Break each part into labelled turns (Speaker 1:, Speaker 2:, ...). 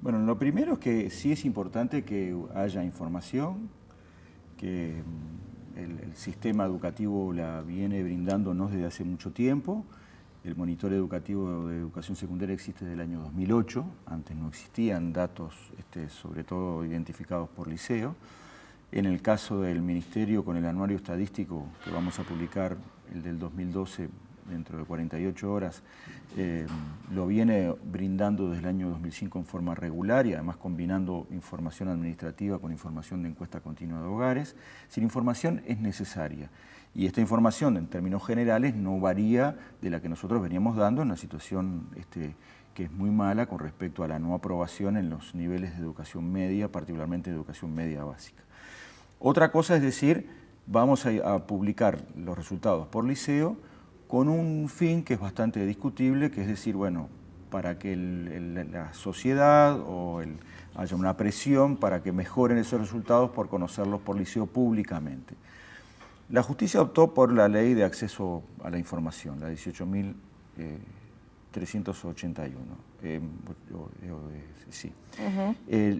Speaker 1: Bueno, lo primero es que sí es importante que haya información, que el sistema educativo la viene brindándonos desde hace mucho tiempo. El monitoreo educativo de educación secundaria existe desde el año 2008, antes no existían datos, sobre todo identificados por liceo. En el caso del Ministerio, con el anuario estadístico que vamos a publicar, el del 2012, dentro de 48 horas, lo viene brindando desde el año 2005 en forma regular y además combinando información administrativa con información de encuesta continua de hogares. Si la información es necesaria y esta información en términos generales no varía de la que nosotros veníamos dando en una situación que es muy mala con respecto a la no aprobación en los niveles de educación media, particularmente de educación media básica. Otra cosa es decir, vamos a publicar los resultados por liceo con un fin que es bastante discutible, que es decir, bueno, para que la sociedad haya una presión para que mejoren esos resultados por conocerlos por liceo públicamente. La justicia optó por la ley de acceso a la información, la 18.381, sí.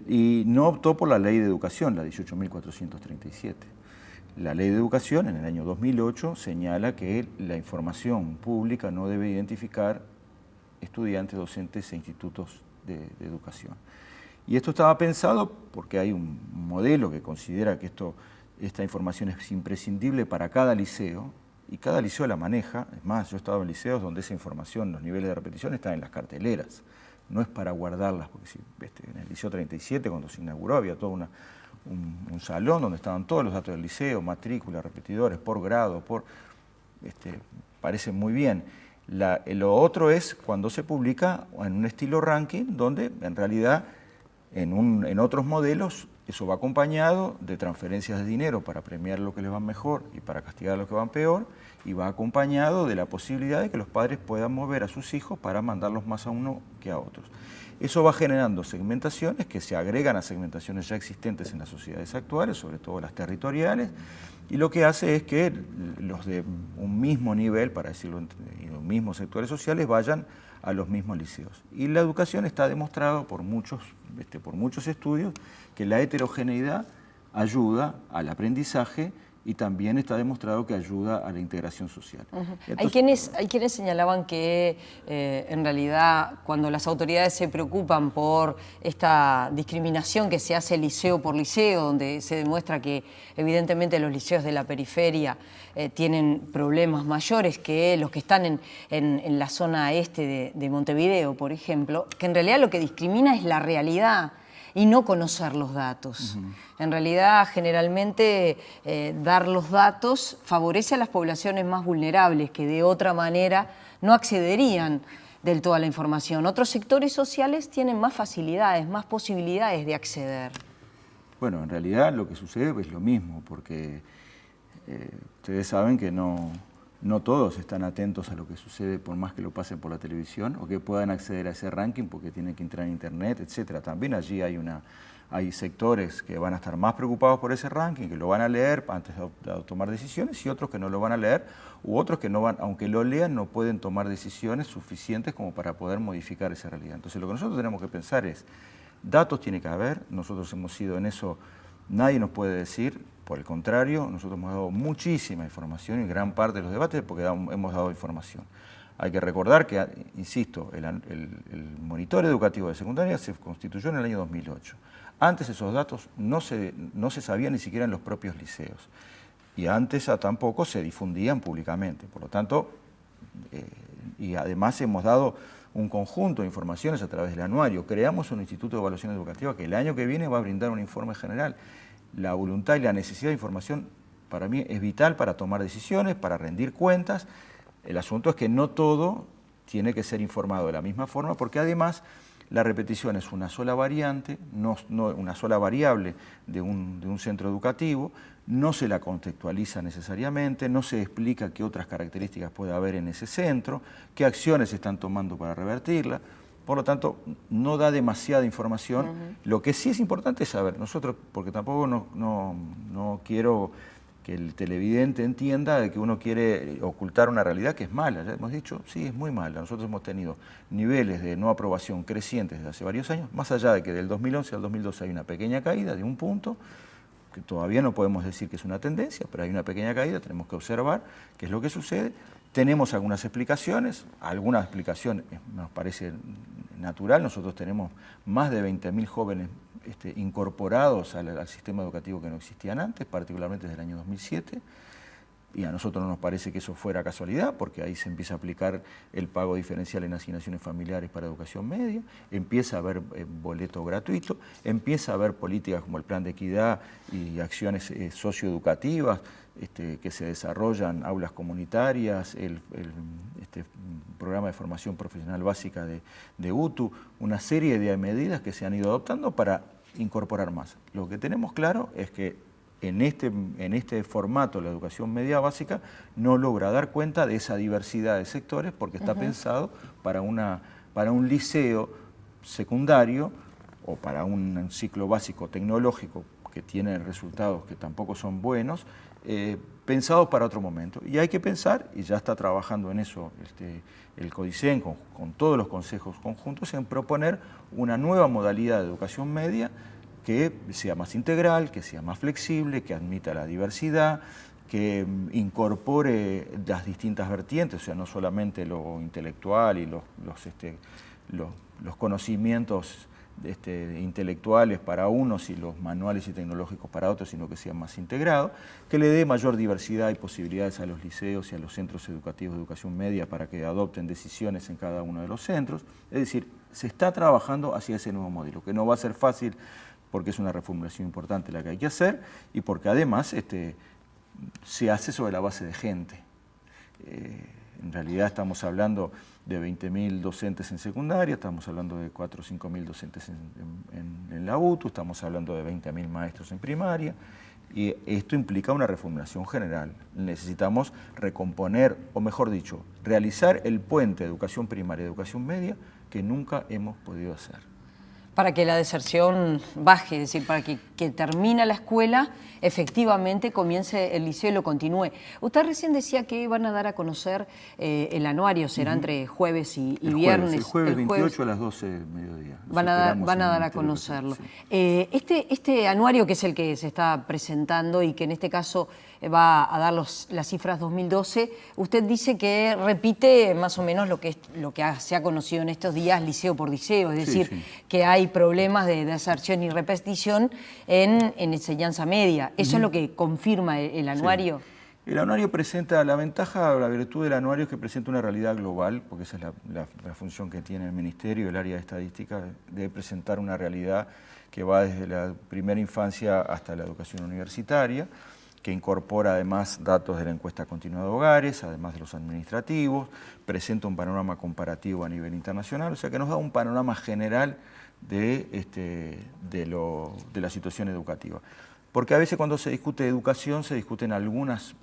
Speaker 1: Y no optó por la ley de educación, la 18.437. La Ley de Educación, en el año 2008, señala que la información pública no debe identificar estudiantes, docentes e institutos de educación. Y esto estaba pensado porque hay un modelo que considera que esta información es imprescindible para cada liceo, y cada liceo la maneja. Es más, yo he estado en liceos donde esa información, los niveles de repetición, están en las carteleras. No es para guardarlas, porque en el Liceo 37, cuando se inauguró, había todo un salón donde estaban todos los datos del liceo, matrícula, repetidores, por grado, parece muy bien. Lo otro es cuando se publica en un estilo ranking, donde en realidad en otros modelos eso va acompañado de transferencias de dinero para premiar lo que les va mejor y para castigar lo que van peor, y va acompañado de la posibilidad de que los padres puedan mover a sus hijos para mandarlos más a uno que a otros. Eso va generando segmentaciones que se agregan a segmentaciones ya existentes en las sociedades actuales, sobre todo las territoriales, y lo que hace es que los de un mismo nivel, para decirlo, en los mismos sectores sociales, vayan a los mismos liceos. Y la educación está demostrado por muchos estudios que la heterogeneidad ayuda al aprendizaje y también está demostrado que ayuda a la integración social.
Speaker 2: Entonces, hay quienes señalaban que en realidad cuando las autoridades se preocupan por esta discriminación que se hace liceo por liceo, donde se demuestra que evidentemente los liceos de la periferia tienen problemas mayores que los que están en la zona este de Montevideo, por ejemplo, que en realidad lo que discrimina es la realidad y no conocer los datos. En realidad, generalmente, dar los datos favorece a las poblaciones más vulnerables, que de otra manera no accederían del todo a la información. Otros sectores sociales tienen más facilidades, más posibilidades de acceder.
Speaker 1: Bueno, en realidad lo que sucede es lo mismo, porque ustedes saben que no todos están atentos a lo que sucede por más que lo pasen por la televisión o que puedan acceder a ese ranking porque tienen que entrar en internet, etc. También allí hay sectores que van a estar más preocupados por ese ranking, que lo van a leer antes de tomar decisiones, y otros que no lo van a leer, u otros que no van, aunque lo lean, no pueden tomar decisiones suficientes como para poder modificar esa realidad. Entonces lo que nosotros tenemos que pensar es, datos tiene que haber, nosotros hemos sido en eso, nadie nos puede decir. Por el contrario, nosotros hemos dado muchísima información y gran parte de los debates porque hemos dado información. Hay que recordar que, insisto, el monitoreo educativo de secundaria se constituyó en el año 2008. Antes esos datos no se sabían ni siquiera en los propios liceos. Y antes tampoco se difundían públicamente. Por lo tanto, y además hemos dado un conjunto de informaciones a través del anuario. Creamos un Instituto de Evaluación Educativa que el año que viene va a brindar un informe general. La voluntad y la necesidad de información para mí es vital para tomar decisiones, para rendir cuentas. El asunto es que no todo tiene que ser informado de la misma forma, porque además la repetición es una sola variante, no una sola variable de un centro educativo, no se la contextualiza necesariamente, no se explica qué otras características puede haber en ese centro, qué acciones se están tomando para revertirla. Por lo tanto, no da demasiada información. Lo que sí es importante es saber, nosotros, porque tampoco no quiero que el televidente entienda de que uno quiere ocultar una realidad que es mala. Ya hemos dicho, sí, es muy mala. Nosotros hemos tenido niveles de no aprobación crecientes desde hace varios años, más allá de que del 2011 al 2012 hay una pequeña caída de un punto, que todavía no podemos decir que es una tendencia, pero hay una pequeña caída, tenemos que observar qué es lo que sucede. Tenemos algunas explicaciones, alguna explicación nos parece natural. Nosotros tenemos más de 20.000 jóvenes incorporados al sistema educativo que no existían antes, particularmente desde el año 2007, y a nosotros no nos parece que eso fuera casualidad, porque ahí se empieza a aplicar el pago diferencial en asignaciones familiares para educación media, empieza a haber boleto gratuito, empieza a haber políticas como el plan de equidad y acciones socioeducativas que se desarrollan, aulas comunitarias, el programa de formación profesional básica de UTU, una serie de medidas que se han ido adoptando para incorporar más. Lo que tenemos claro es que en este formato la educación media básica no logra dar cuenta de esa diversidad de sectores porque está pensado para un liceo secundario o para un ciclo básico tecnológico que tiene resultados que tampoco son buenos, pensados para otro momento. Y hay que pensar, y ya está trabajando en eso el CODICEN con todos los consejos conjuntos, en proponer una nueva modalidad de educación media que sea más integral, que sea más flexible, que admita la diversidad, que incorpore las distintas vertientes, o sea, no solamente lo intelectual y los conocimientos intelectuales para unos y los manuales y tecnológicos para otros, sino que sea más integrado, que le dé mayor diversidad y posibilidades a los liceos y a los centros educativos de educación media para que adopten decisiones en cada uno de los centros. Es decir, se está trabajando hacia ese nuevo modelo, que no va a ser fácil porque es una reformulación importante la que hay que hacer y porque además se hace sobre la base de gente. En realidad estamos hablando de 20.000 docentes en secundaria, estamos hablando de 4 o 5.000 docentes en la UTU, estamos hablando de 20.000 maestros en primaria, y esto implica una reformulación general. Necesitamos recomponer, o mejor dicho, realizar el puente de educación primaria y educación media que nunca hemos podido hacer.
Speaker 2: Para que la deserción baje, es decir, para que termine la escuela, efectivamente comience el liceo y lo continúe. Usted recién decía que van a dar a conocer el anuario, será entre jueves y viernes.
Speaker 1: El jueves 28 a las 12 del mediodía.
Speaker 2: Van a dar a conocerlo.
Speaker 1: Sí.
Speaker 2: Este anuario, que es el que se está presentando y que en este caso va a dar las cifras 2012, usted dice que repite más o menos lo que se ha conocido en estos días liceo por liceo, es decir, que hay problemas de deserción y repetición en enseñanza media. ¿Eso es lo que confirma el anuario?
Speaker 1: Sí. El anuario presenta la ventaja o la virtud del anuario es que presenta una realidad global, porque esa es la función que tiene el Ministerio, el área de estadística, de presentar una realidad que va desde la primera infancia hasta la educación universitaria, que incorpora además datos de la encuesta continua de hogares, además de los administrativos, presenta un panorama comparativo a nivel internacional, o sea que nos da un panorama general de la situación educativa. Porque a veces cuando se discute educación se discuten algunos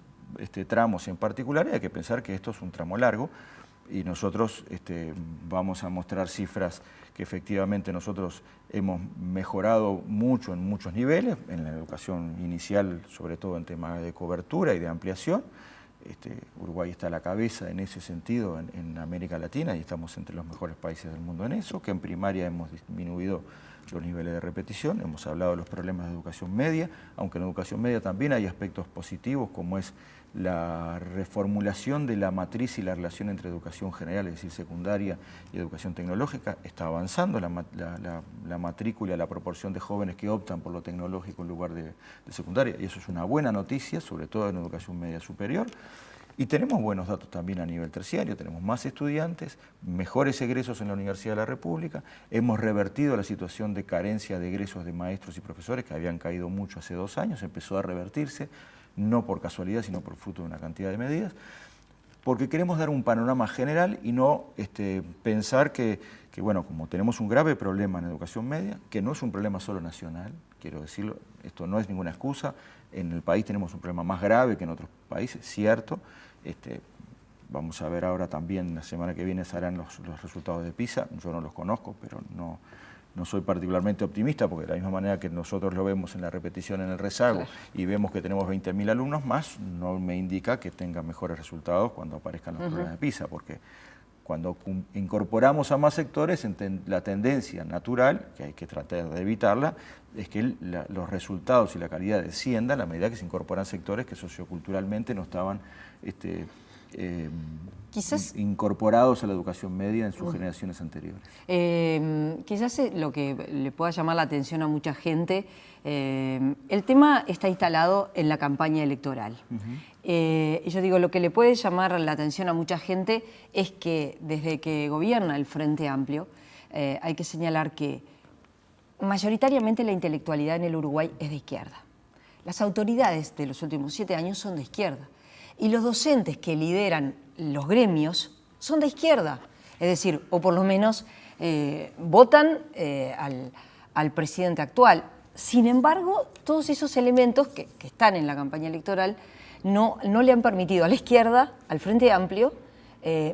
Speaker 1: tramos en particular y hay que pensar que esto es un tramo largo y nosotros vamos a mostrar cifras que efectivamente nosotros hemos mejorado mucho en muchos niveles, en la educación inicial, sobre todo en temas de cobertura y de ampliación. Uruguay está a la cabeza en ese sentido en América Latina y estamos entre los mejores países del mundo en eso, que en primaria hemos disminuido los niveles de repetición, hemos hablado de los problemas de educación media, aunque en educación media también hay aspectos positivos como es la reformulación de la matriz y la relación entre educación general, es decir, secundaria y educación tecnológica, está avanzando la matrícula, la proporción de jóvenes que optan por lo tecnológico en lugar de secundaria, y eso es una buena noticia, sobre todo en educación media superior. Y tenemos buenos datos también a nivel terciario, tenemos más estudiantes, mejores egresos en la Universidad de la República, hemos revertido la situación de carencia de egresos de maestros y profesores que habían caído mucho hace 2 años, empezó a revertirse, no por casualidad, sino por fruto de una cantidad de medidas, porque queremos dar un panorama general y no pensar que, bueno, como tenemos un grave problema en educación media, que no es un problema solo nacional, quiero decirlo, esto no es ninguna excusa, en el país tenemos un problema más grave que en otros países, cierto. Vamos a ver ahora también, la semana que viene se harán los resultados de PISA, yo no los conozco, pero no soy particularmente optimista, porque de la misma manera que nosotros lo vemos en la repetición en el rezago, claro, y vemos que tenemos 20.000 alumnos más, no me indica que tenga mejores resultados cuando aparezcan los problemas de PISA, porque cuando incorporamos a más sectores, la tendencia natural, que hay que tratar de evitarla, es que los resultados y la calidad desciendan a medida que se incorporan sectores que socioculturalmente no estaban quizás incorporados a la educación media en sus generaciones anteriores.
Speaker 2: Quizás lo que le pueda llamar la atención a mucha gente, el tema está instalado en la campaña electoral. Y yo digo, lo que le puede llamar la atención a mucha gente es que desde que gobierna el Frente Amplio, hay que señalar que mayoritariamente la intelectualidad en el Uruguay es de izquierda. Las autoridades de los últimos 7 años son de izquierda. Y los docentes que lideran los gremios son de izquierda, es decir, o por lo menos votan al presidente actual. Sin embargo, todos esos elementos que están en la campaña electoral no le han permitido a la izquierda, al Frente Amplio,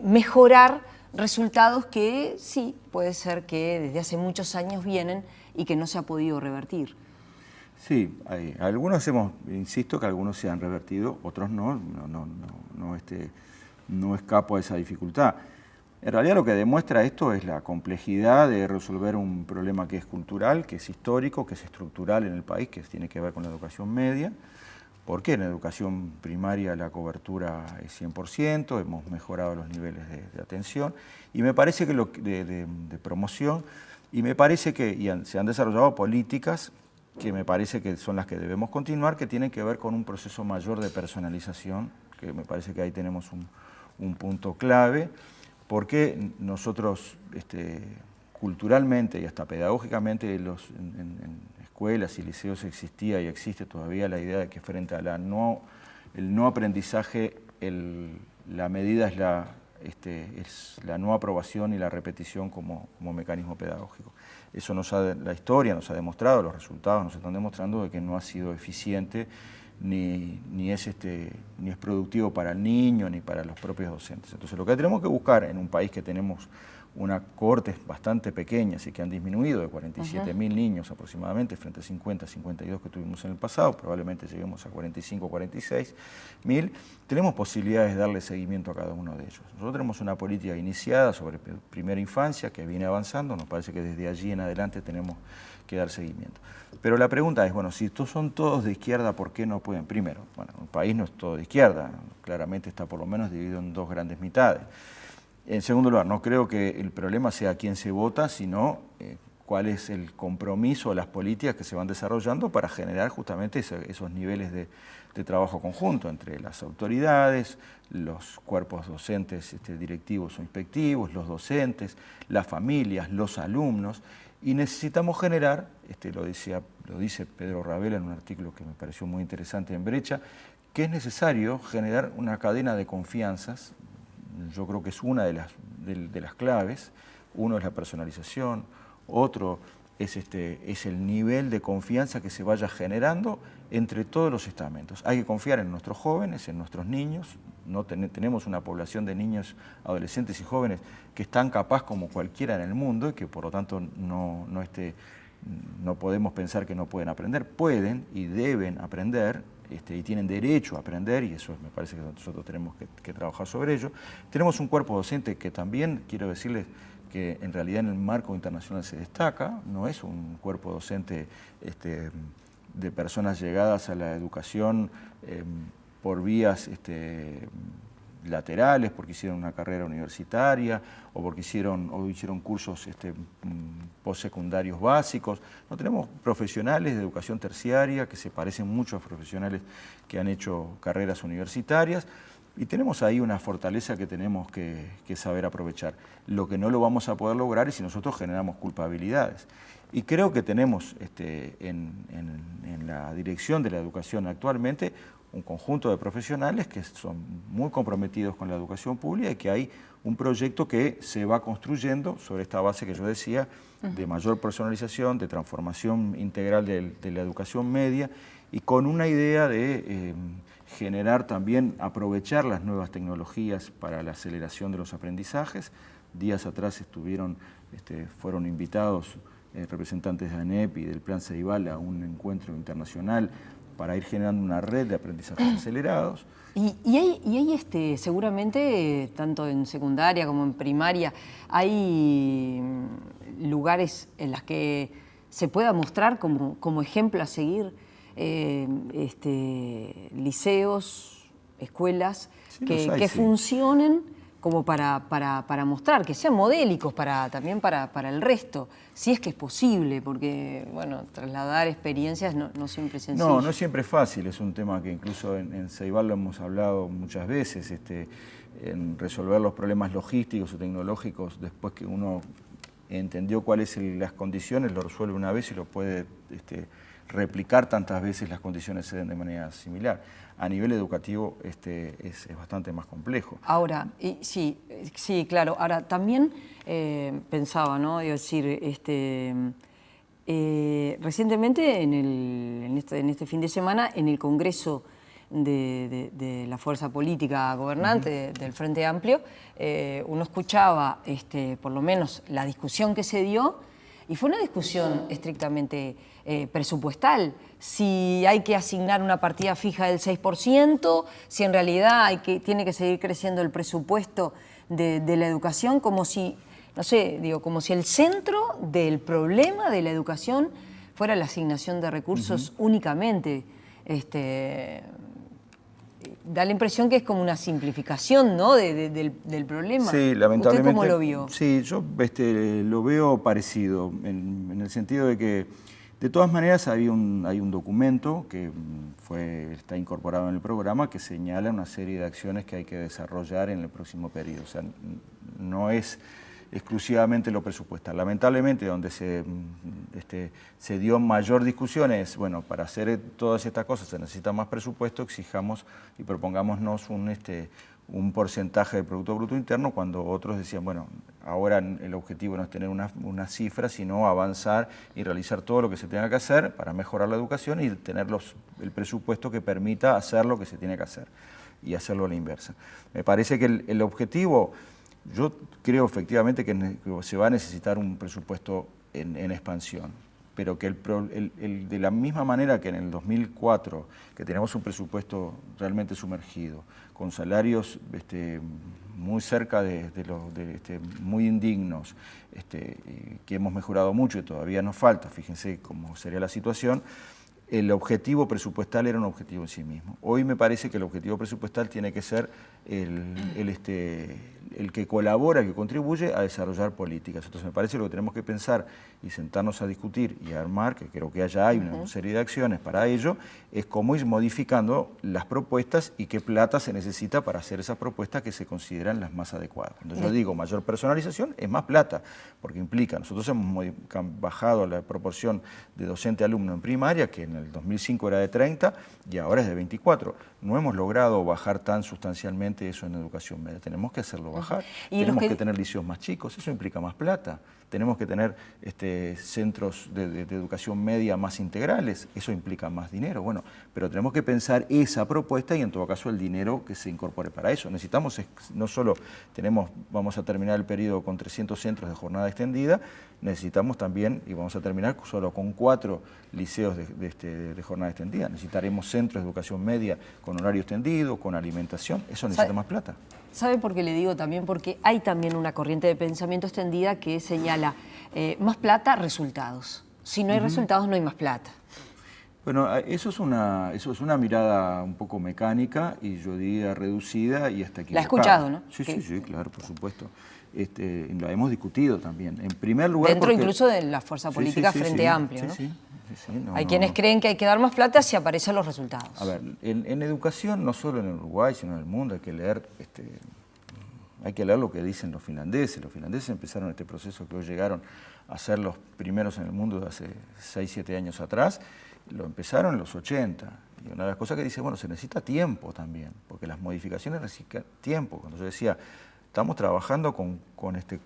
Speaker 2: mejorar resultados que sí, puede ser que desde hace muchos años vienen y que no se ha podido revertir.
Speaker 1: Sí, algunos insisto que algunos se han revertido, otros no escapo a esa dificultad. En realidad lo que demuestra esto es la complejidad de resolver un problema que es cultural, que es histórico, que es estructural en el país, que tiene que ver con la educación media. Porque en la educación primaria la cobertura es 100%, hemos mejorado los niveles de atención y me parece que de promoción, y me parece que se han desarrollado políticas que me parece que son las que debemos continuar, que tienen que ver con un proceso mayor de personalización, que me parece que ahí tenemos un punto clave, porque nosotros culturalmente y hasta pedagógicamente en escuelas y liceos existía y existe todavía la idea de que frente a el no aprendizaje, la medida es la no aprobación y la repetición como mecanismo pedagógico. Eso la historia nos ha demostrado, los resultados nos están demostrando de que no ha sido eficiente ni es productivo para el niño ni para los propios docentes. Entonces lo que tenemos que buscar en un país que tenemos unas cohortes bastante pequeñas y que han disminuido de 47.000 niños aproximadamente frente a 50, 52 que tuvimos en el pasado, probablemente lleguemos a 45, 46.000, tenemos posibilidades de darle seguimiento a cada uno de ellos. Nosotros tenemos una política iniciada sobre primera infancia que viene avanzando, nos parece que desde allí en adelante tenemos que dar seguimiento. Pero la pregunta es, bueno, si estos son todos de izquierda, ¿por qué no pueden? Primero, bueno, el país no es todo de izquierda, claramente está por lo menos dividido en 2 grandes mitades. En segundo lugar, no creo que el problema sea quién se vota, sino cuál es el compromiso o las políticas que se van desarrollando para generar justamente esos niveles de trabajo conjunto entre las autoridades, los cuerpos docentes directivos o inspectivos, los docentes, las familias, los alumnos, y necesitamos generar, lo dice Pedro Ravela en un artículo que me pareció muy interesante en Brecha, que es necesario generar una cadena de confianzas. Yo creo que es una de las claves. Uno es la personalización, otro es el nivel de confianza que se vaya generando entre todos los estamentos. Hay que confiar en nuestros jóvenes, en nuestros niños. Tenemos una población de niños, adolescentes y jóvenes que están capaz como cualquiera en el mundo y que por lo tanto no podemos pensar que no pueden aprender. Pueden y deben aprender. Y tienen derecho a aprender, y eso me parece que nosotros tenemos que trabajar sobre ello. Tenemos un cuerpo docente que también, quiero decirles, que en realidad en el marco internacional se destaca, no es un cuerpo docente de personas llegadas a la educación por vías laterales, porque hicieron una carrera universitaria o porque hicieron cursos postsecundarios básicos. No tenemos profesionales de educación terciaria que se parecen mucho a profesionales que han hecho carreras universitarias y tenemos ahí una fortaleza que tenemos que saber aprovechar. Lo que no lo vamos a poder lograr es si nosotros generamos culpabilidades. Y creo que tenemos en la dirección de la educación actualmente un conjunto de profesionales que son muy comprometidos con la educación pública y que hay un proyecto que se va construyendo sobre esta base que yo decía de mayor personalización, de transformación integral de la educación media y con una idea de generar también, aprovechar las nuevas tecnologías para la aceleración de los aprendizajes. Días atrás fueron invitados representantes de ANEP y del Plan Ceibal a un encuentro internacional para ir generando una red de aprendizajes acelerados.
Speaker 2: Y hay seguramente, tanto en secundaria como en primaria, hay lugares en los que se pueda mostrar como ejemplo a seguir liceos, escuelas
Speaker 1: Sí,
Speaker 2: que funcionen como para mostrar, que sean modélicos también para el resto, si es que es posible, porque bueno, trasladar experiencias no siempre es sencillo.
Speaker 1: No siempre es fácil, es un tema que incluso en Ceibal lo hemos hablado muchas veces, en resolver los problemas logísticos o tecnológicos después que uno entendió cuáles son las condiciones, lo resuelve una vez y lo puede replicar tantas veces, las condiciones se den de manera similar. A nivel educativo es bastante más complejo.
Speaker 2: Ahora, sí, claro. Ahora, también pensaba, ¿no? Es decir, recientemente, en este fin de semana, en el Congreso de la fuerza política gobernante del Frente Amplio, uno escuchaba, por lo menos, la discusión que se dio, y fue una discusión estrictamente presupuestal, si hay que asignar una partida fija del 6%, si en realidad tiene que seguir creciendo el presupuesto de la educación, como si, no sé, como si el centro del problema de la educación fuera la asignación de recursos únicamente. Da la impresión que es como una simplificación, ¿no? del problema.
Speaker 1: Sí, lamentablemente.
Speaker 2: ¿Usted cómo lo vio?
Speaker 1: Sí, yo lo veo parecido, en el sentido de que, de todas maneras, hay un documento que está incorporado en el programa que señala una serie de acciones que hay que desarrollar en el próximo periodo. O sea, no es exclusivamente lo presupuestal. Lamentablemente, donde se dio mayor discusión es, bueno, para hacer todas estas cosas se necesita más presupuesto, exijamos y propongámonos un porcentaje del Producto Bruto Interno, cuando otros decían, bueno, ahora el objetivo no es tener una cifra, sino avanzar y realizar todo lo que se tenga que hacer para mejorar la educación y tener el presupuesto que permita hacer lo que se tiene que hacer y hacerlo a la inversa. Me parece que el objetivo... Yo creo efectivamente que se va a necesitar un presupuesto en expansión, pero que de la misma manera que en el 2004, que tenemos un presupuesto realmente sumergido, con salarios muy cerca muy indignos, que hemos mejorado mucho y todavía nos falta, fíjense cómo sería la situación, el objetivo presupuestal era un objetivo en sí mismo. Hoy me parece que el objetivo presupuestal tiene que ser el que colabora, el que contribuye a desarrollar políticas. Entonces me parece que lo que tenemos que pensar y sentarnos a discutir y a armar, que creo que hay una serie de acciones para ello, es cómo ir modificando las propuestas y qué plata se necesita para hacer esas propuestas que se consideran las más adecuadas. Cuando yo digo mayor personalización, es más plata, porque implica, nosotros hemos bajado la proporción de docente-alumno en primaria, que en el 2005 era de 30 y ahora es de 24. No hemos logrado bajar tan sustancialmente eso en educación media, tenemos que hacerlo bajar. Tenemos que tener liceos más chicos, eso implica más plata. Tenemos que tener centros de educación media más integrales, eso implica más dinero. Bueno, pero tenemos que pensar esa propuesta y en todo caso el dinero que se incorpore para eso. Necesitamos, no solo vamos a terminar el periodo con 300 centros de jornada extendida, necesitamos también, y vamos a terminar solo con 4 liceos de jornada extendida. Necesitaremos centros de educación media con horario extendido, con alimentación, eso necesita más plata.
Speaker 2: ¿Sabe por qué le digo también? Porque hay también una corriente de pensamiento extendida que señala más plata, resultados. Si no hay resultados, no hay más plata.
Speaker 1: Bueno, eso es una mirada un poco mecánica y yo diría reducida y hasta equivocada.
Speaker 2: La he escuchado, ¿no?
Speaker 1: Sí, claro, por supuesto. Lo hemos discutido también. En primer lugar,
Speaker 2: dentro incluso de la fuerza política Frente Amplio, ¿no?
Speaker 1: No,
Speaker 2: hay quienes creen que hay que dar más plata si aparecen los resultados.
Speaker 1: A ver, en educación, no solo en Uruguay, sino en el mundo, hay que leer lo que dicen los finlandeses. Los finlandeses empezaron este proceso que hoy llegaron a ser los primeros en el mundo de hace 6, 7 años atrás. Lo empezaron en los 80. Y una de las cosas que dice, bueno, se necesita tiempo también, porque las modificaciones necesitan tiempo. Cuando yo decía, estamos trabajando con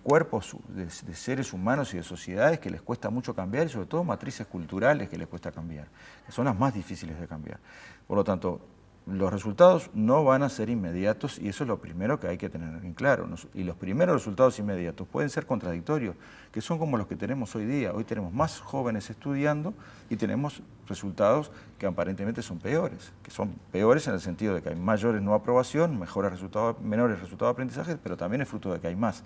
Speaker 1: cuerpos de seres humanos y de sociedades que les cuesta mucho cambiar, y sobre todo matrices culturales que les cuesta cambiar, que son las más difíciles de cambiar. Por lo tanto, los resultados no van a ser inmediatos y eso es lo primero que hay que tener en claro. Y los primeros resultados inmediatos pueden ser contradictorios, que son como los que tenemos hoy día. Hoy tenemos más jóvenes estudiando y tenemos resultados que aparentemente son peores, en el sentido de que hay mayores no aprobación, menores resultados de aprendizaje, pero también es fruto de que hay más.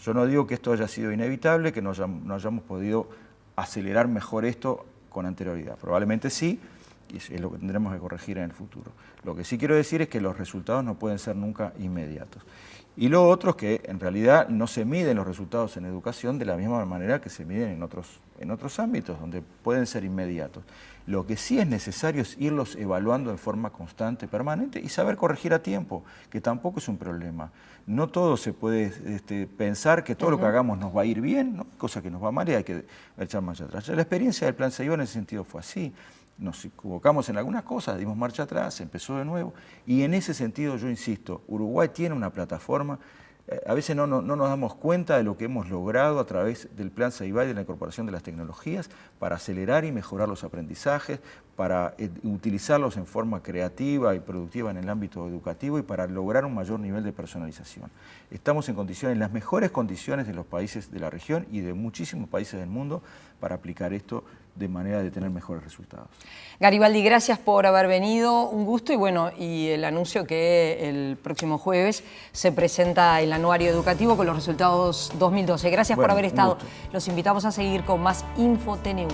Speaker 1: Yo no digo que esto haya sido inevitable, que no hayamos podido acelerar mejor esto con anterioridad. Probablemente sí, y es lo que tendremos que corregir en el futuro. Lo que sí quiero decir es que los resultados no pueden ser nunca inmediatos. Y lo otro es que en realidad no se miden los resultados en educación de la misma manera que se miden en otros ámbitos, donde pueden ser inmediatos. Lo que sí es necesario es irlos evaluando de forma constante, permanente, y saber corregir a tiempo, que tampoco es un problema. No todo se puede pensar que todo lo que hagamos nos va a ir bien, ¿no? Cosa que nos va mal y hay que echar marcha atrás. La experiencia del Plan Ceibal en ese sentido fue así. Nos equivocamos en algunas cosas, dimos marcha atrás, empezó de nuevo, y en ese sentido yo insisto, Uruguay tiene una plataforma, a veces no nos damos cuenta de lo que hemos logrado a través del Plan Ceibal y de la incorporación de las tecnologías para acelerar y mejorar los aprendizajes, para utilizarlos en forma creativa y productiva en el ámbito educativo y para lograr un mayor nivel de personalización. Estamos en las mejores condiciones de los países de la región y de muchísimos países del mundo para aplicar esto de manera de tener mejores resultados.
Speaker 2: Garibaldi, gracias por haber venido, un gusto y el anuncio que el próximo jueves se presenta el anuario educativo con los resultados 2012. Gracias por haber estado. Los invitamos a seguir con más InfoTNU.